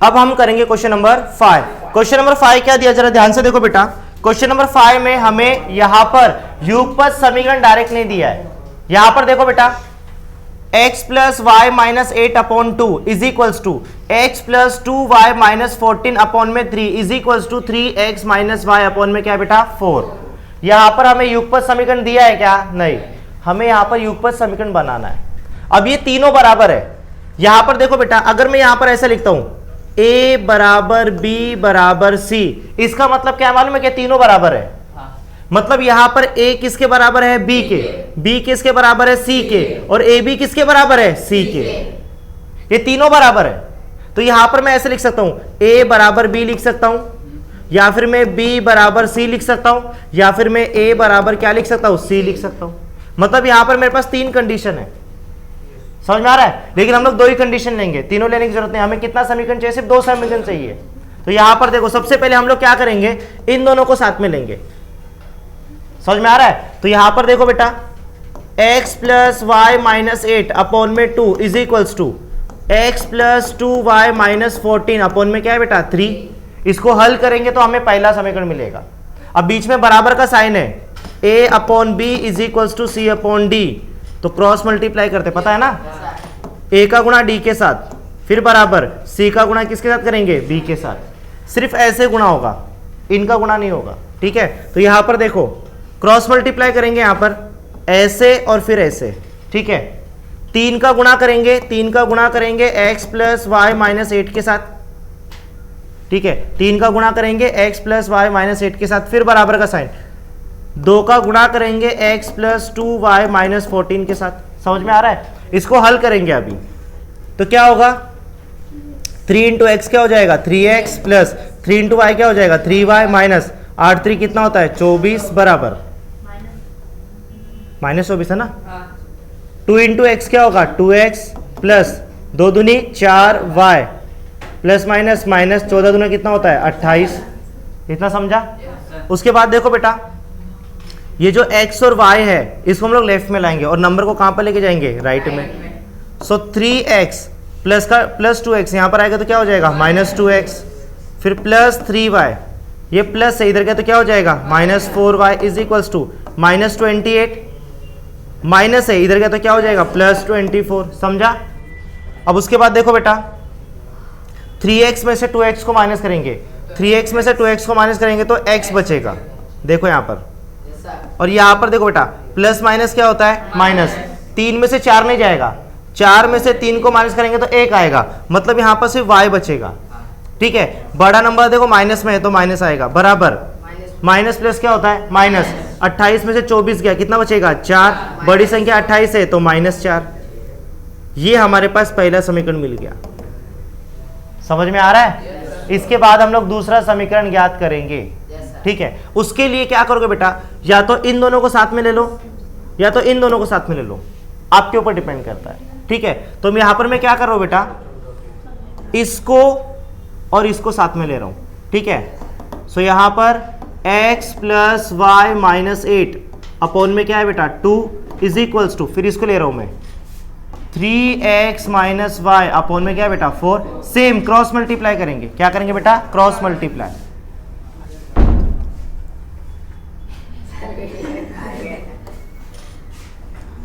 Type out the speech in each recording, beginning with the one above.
अब हम करेंगे क्वेश्चन नंबर 5। क्वेश्चन नंबर 5 क्या दिया, जरा ध्यान से देखो बेटा। क्वेश्चन नंबर 5 में हमें यहां पर युगपत समीकरण डायरेक्ट नहीं दिया है। यहां पर देखो बेटा, x plus y minus 8 upon 2 is equals to x plus 2y minus 14 upon में 3 is equals to 3x minus y upon में क्या है बेटा 4। यहां पर हमें युगपत समीकरण दिया है क्या? नहीं, हमें यहां पर युगपत समीकरण बनाना है। अब ये तीनों बराबर है। यहां पर देखो बेटा, अगर मैं यहां पर ऐसा लिखता हूं a बराबर b बराबर c, इसका मतलब क्या मालूम है? क्या तीनों बराबर है। मतलब यहां पर a किसके बराबर है? b के, b किसके बराबर है? c के, और ab किसके बराबर है? c के। ये तीनों बराबर है। तो यहां पर मैं ऐसे लिख सकता हूं a बराबर b लिख सकता हूं, या फिर मैं b बराबर c लिख सकता हूं, या फिर मैं a बराबर क्या लिख सकता हूं? c लिख सकता हूं। मतलब यहां पर मेरे पास तीन कंडीशन है। समझ में आ रहा है? लेकिन हम लोग दो ही कंडीशन लेंगे, तीनों लेने की जरूरत नहीं। हमें कितना समीकरण चाहिए? सिर्फ दो समीकरण चाहिए। तो यहां पर देखो, सबसे पहले हम लोग क्या करेंगे, इन दोनों को साथ में लेंगे। समझ में आ रहा है? तो यहां पर देखो बेटा, x plus y minus 8 upon में 2 is equals to x plus 2y minus 14 upon में क्या है बेटा 3। इसको हल करेंगे तो हमें पहला समीकरण मिलेगा। अब बीच में बराबर का साइन है, a upon b is equals to c upon d, तो क्रॉस मल्टीप्लाई करते, पता है ना, a का गुणा d के साथ, फिर बराबर c का गुणा किसके साथ करेंगे? b के साथ। सिर्फ ऐसे गुणा होगा, इनका गुणा नहीं होगा। ठीक है, तो यहां पर देखो क्रॉस मल्टीप्लाई करेंगे, यहां पर ऐसे और फिर ऐसे। ठीक है, 3 का गुणा करेंगे, 3 का गुणा करेंगे x प्लस वाई माइनस 8 के साथ। ठीक है, 3 का गुणा करेंगे x प्लस वाई माइनस 8 के साथ, फिर बराबर का साइन, 2 का गुणा करेंगे x प्लस 2y माइनस 14 के साथ। समझ में आ रहा है? इसको हल करेंगे अभी, तो क्या होगा, 3 इंटू एक्स क्या हो जाएगा 3x प्लस 3 इंटू वाई क्या हो जाएगा 3y माइनस 8 3 कितना होता है 24 बराबर माइनस 24 है ना। 2 इंटू एक्स क्या होगा 2x प्लस 2 दूनी 4y प्लस माइनस माइनस 14 दूना कितना होता है 28। इतना समझा? उसके बाद देखो बेटा, ये जो x और y है इसको हम लोग लेफ्ट में लाएंगे और नंबर को कहां पर लेके जाएंगे? राइट में। सो 3x प्लस का प्लस 2x यहां पर आएगा तो क्या हो जाएगा माइनस 2x, फिर प्लस 3y, ये प्लस है इधर का तो क्या हो जाएगा minus 4y is equals to minus 28, minus है इधर का तो क्या हो जाएगा प्लस 24। समझा? अब उसके बाद देखो बेटा, 3x में से 2x को माइनस करेंगे, 3x में से 2x को माइनस करेंगे तो x बचेगा। देखो यहां पर, और यहां पर देखो बेटा प्लस माइनस क्या होता है माइनस, 3 में से 4 नहीं जाएगा, 4 में से 3 को माइनस करेंगे तो 1 आएगा, मतलब यहां पर सिर्फ y बचेगा। ठीक है, बड़ा नंबर देखो माइनस में है तो माइनस आएगा, बराबर माइनस प्लस क्या होता है माइनस, 28 में से 24 गया, कितना बचेगा 4, बड़ी संख्या 28 है तो माइनस 4। ये हमारे पास पहला समीकरण मिल गया। समझ में आ रहा है? इसके बाद हम लोग दूसरा समीकरण ज्ञात करेंगे। ठीक है, उसके लिए क्या करोगे बेटा, या तो इन दोनों को साथ में ले लो या तो इन दोनों को साथ में ले लो, आपके ऊपर डिपेंड करता है। ठीक है, तो यहां पर मैं क्या कर रहा हूं बेटा, इसको और इसको साथ में ले रहा हूं। ठीक है, सो यहां पर x plus y minus 8 upon में क्या है बेटा 2 इज इक्वल्स टू, फिर इसको ले रहा हूं मैं 3x माइनस वाई अपॉन में क्या है बेटा 4। सेम क्रॉस मल्टीप्लाई करेंगे, क्या करेंगे बेटा क्रॉस मल्टीप्लाई।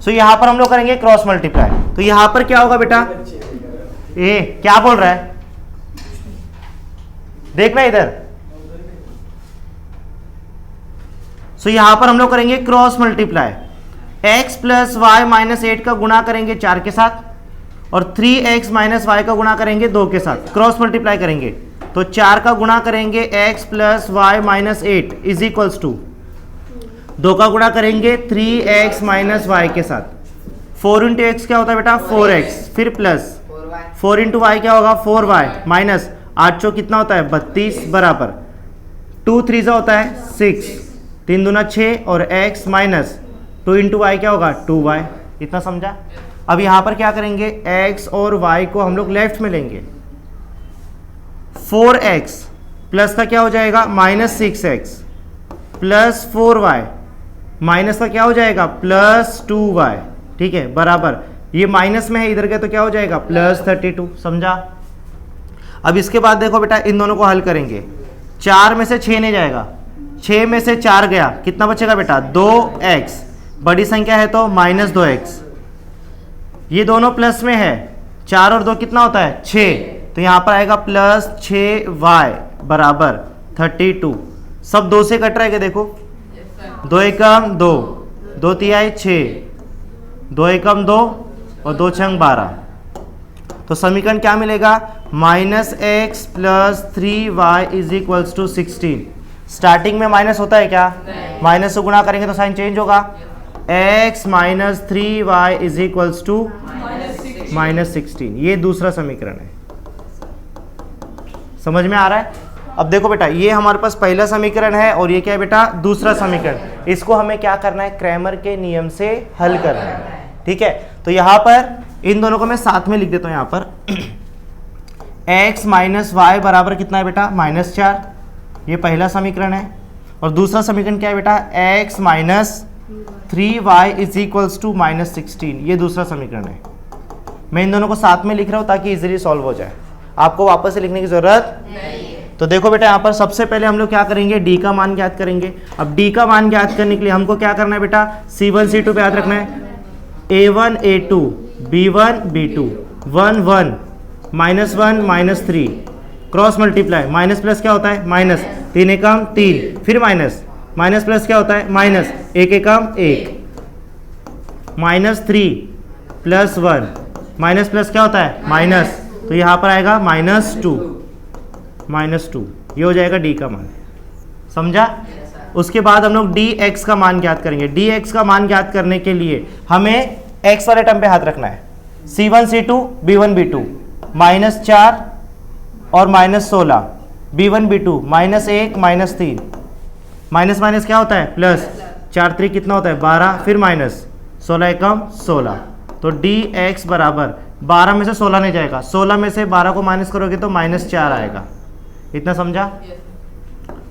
सो यहां पर हम लोग करेंगे क्रॉस मल्टीप्लाई, तो यहां पर क्या होगा बेटा, ए क्या बोल रहा है देखना इधर। सो यहां पर हम लोग करेंगे cross multiply, x plus y minus 8 का गुणा करेंगे 4 के साथ और 3x माइनस वाई का गुणा करेंगे 2 के साथ, क्रॉस मल्टीप्लाई करेंगे तो 4 का गुणा करेंगे x plus y minus 8 is equals to 2 का गुणा करेंगे 3x माइनस वाई के साथ, 4 इंटू एक्स क्या होता है बेटा 4x, फिर प्लस 4 इंटू वाई क्या होगा 4y माइनस 8 चौ कितना होता है 32 बराबर 2 3 सा होता है 6, 3 दूना 6 और x माइनस 2 इंटू वाई क्या होगा 2y। इतना समझा? अब यहां पर क्या करेंगे, x और y को हम लोग लेफ्ट में लेंगे, 4x प्लस का क्या हो जाएगा minus 6x plus 4y minus का क्या हो जाएगा प्लस 2y। ठीक है, बराबर ये माइनस में है इधर का तो क्या हो जाएगा प्लस 32। समझा? अब इसके बाद देखो बेटा इन दोनों को हल करेंगे, 4 में से 6 नहीं जाएगा, 6 में से 4 गया, कितना बचेगा बेटा 2x, बड़ी संख्या है तो -2x, ये दोनों प्लस में है, 4 और 2 कितना होता है 6, तो यहाँ पर आएगा +6y बराबर 32। सब 2 से कट रहा है क्या, देखो 2 एकम 2, 2 तिहाई 6, 2 एकम 2 और 2 छंग 12। तो समीकरण क्या मिलेगा, -x + 3y = 16। स्टार्टिंग में माइनस होता है क्या, माइनस से गुणा करेंगे तो साइन चेंज होगा, x - 3y = -16। ये दूसरा समीकरण है, समझ में आ रहा है। अब देखो बेटा ये हमारे पास पहला समीकरण है और ये क्या है बेटा दूसरा समीकरण। इसको हमें क्या करना है, क्रैमर के नियम से हल करना है, ठीक है। तो यहाँ पर इन दोनों को मैं साथ में लिख देता हूँ, यहाँ पर x - y बराबर कितना है बेटा -4, ये पहला समीकरण है। और दूसरा समीकरण क्या है बेटा, x - 3y = -16, ये दूसरा समीकरण है। मैं इन दोनों को साथ में लिख रहा हूँ ताकि इजीली सॉल्व हो जाए, आपको वापस से लिखने की जरूरत नहीं। तो देखो बेटा यहाँ पर सबसे पहले हम लोग क्या करेंगे, d का मान ज्ञात करेंगे। अब d का मान ज्ञात करने के लिए हमको क्या करना है बेटा, C1 C2 पे याद रखना है, A1 A2 B1 B2 1 1 -1 -3 cross multiply, minus plus क्या होता है माइनस, 3 एकम 3, फिर माइनस, माइनस प्लस क्या होता है माइनस, 1 एकम 1, -3 + 1 माइनस प्लस क्या होता है माइनस, तो यहाँ पर आएगा -2, ये हो जाएगा d का मान, समझा। उसके बाद हम लोग dx का मान ज्ञात करेंगे। dx का मान ज्ञात करने के लिए हमें x वाले टर्म पे हाथ रखना है, C1 C2 B1 B2 -4 और -16, B1 B2 -1 -3, माइनस माइनस क्या होता है प्लस, 4 3 कितना होता है 12, फिर माइनस, 16 एकम 16, तो dx बराबर 12 में से 16 नहीं जाएगा, 16 में से 12 को माइनस करोगे तो -4 आएगा, इतना समझा।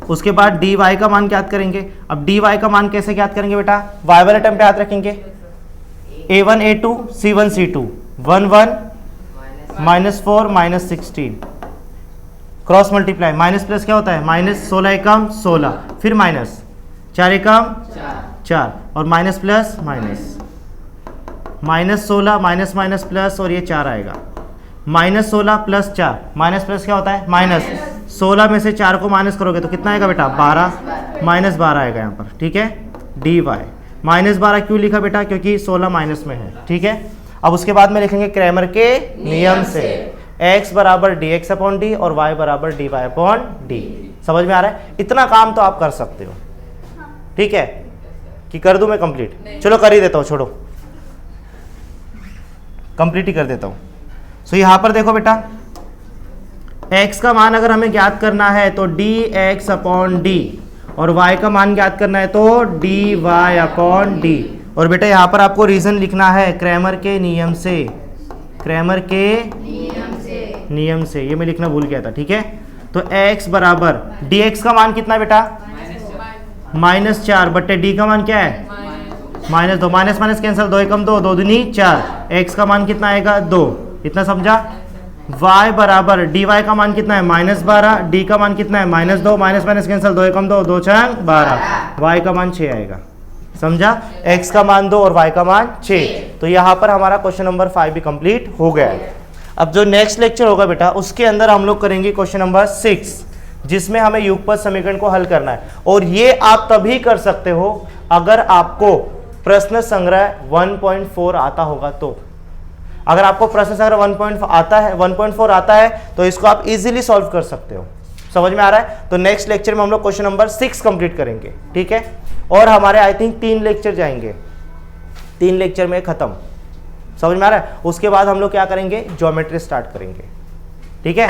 उसके बाद dy का मान ज्ञात करेंगे। अब dy का मान कैसे ज्ञात करेंगे बेटा, y वाले टर्म पे हाथ रखेंगे, A1 A2 C1 C2 1 1 -4 -16 cross multiply, minus plus क्या होता है माइनस, 16 एकम 16, फिर माइनस, 4 एकम 4 और minus plus minus, -16 minus minus plus और ये 4 आएगा, -16 + 4, माइनस प्लस क्या होता है माइनस, 16 में से 4 को माइनस करोगे तो कितना आएगा बेटा 12, -12 आएगा यहाँ पर, ठीक है। dy -12 क्यों लिखा बेटा, क्योंकि 16 माइनस में है, ठीक है। अब उसके बाद में लिखेंगे क्रैमर के नियम से, x बराबर dx/d और y बराबर dy/d। समझ में आ रहा है, इतना काम तो आप कर सकते हो, ठीक है। कि कर दूं मैं कंप्लीट, चलो कर ही देता हूँ, छोड़ो कंप्लीट ही कर देता हूँ। सो यहाँ पर देखो बेटा x का मान अगर हमें ज्ञात करना है तो dx/d और y का मान ज्ञात करना है तो dy/d। और बेटा यहाँ पर आपको रीजन लिखना है क्रैमर के नियम से, क्रैमर के नियम से, ये मैं लिखना भूल गया था, ठीक है। तो x बराबर dx का मान कितना बेटा -4 बट्टे d का मान क्या है -2, माइनस माइनस कैंसिल, 2 एकम 2, 2 दूनी 4, x का मान कितना आएगा 2, इतना समझा। y बराबर dy का मान कितना है -12, d का मान कितना है -2, माइनस माइनस कैंसिल, 2 एकम 2, 2 छंग 12, y का मान 6 आएगा, समझा। x का मान 2 और y का मान 6। तो यहाँ पर हमारा क्वेश्चन नंबर 5 भी कंप्लीट हो गया है। अब जो नेक्स्ट लेक्चर होगा बेटा उसके अंदर हम लोग करेंगे क्वेश्चन नंबर 6, जिसमें हमें युगपत समीकरण को हल करना है। और ये आप तभी कर सकते हो अगर आपको प्रश्न संग्रह 1.4 आता होगा तो। अगर आपको प्रश्न संग्रह 1.4 आता है तो इसको आप इजीली सॉल्व कर सकते हो। समझ में आ रहा है। तो नेक्स्ट लेक्चर में हम लोग क्वेश्चन नंबर 6 कंप्लीट करेंगे, ठीक है। और हमारे आई थिंक 3 लेक्चर जाएंगे, 3 लेक्चर में खत्म। समझ में आ रहा है। उसके बाद हम लोग क्या करेंगे, ज्योमेट्री स्टार्ट करेंगे, ठीक है।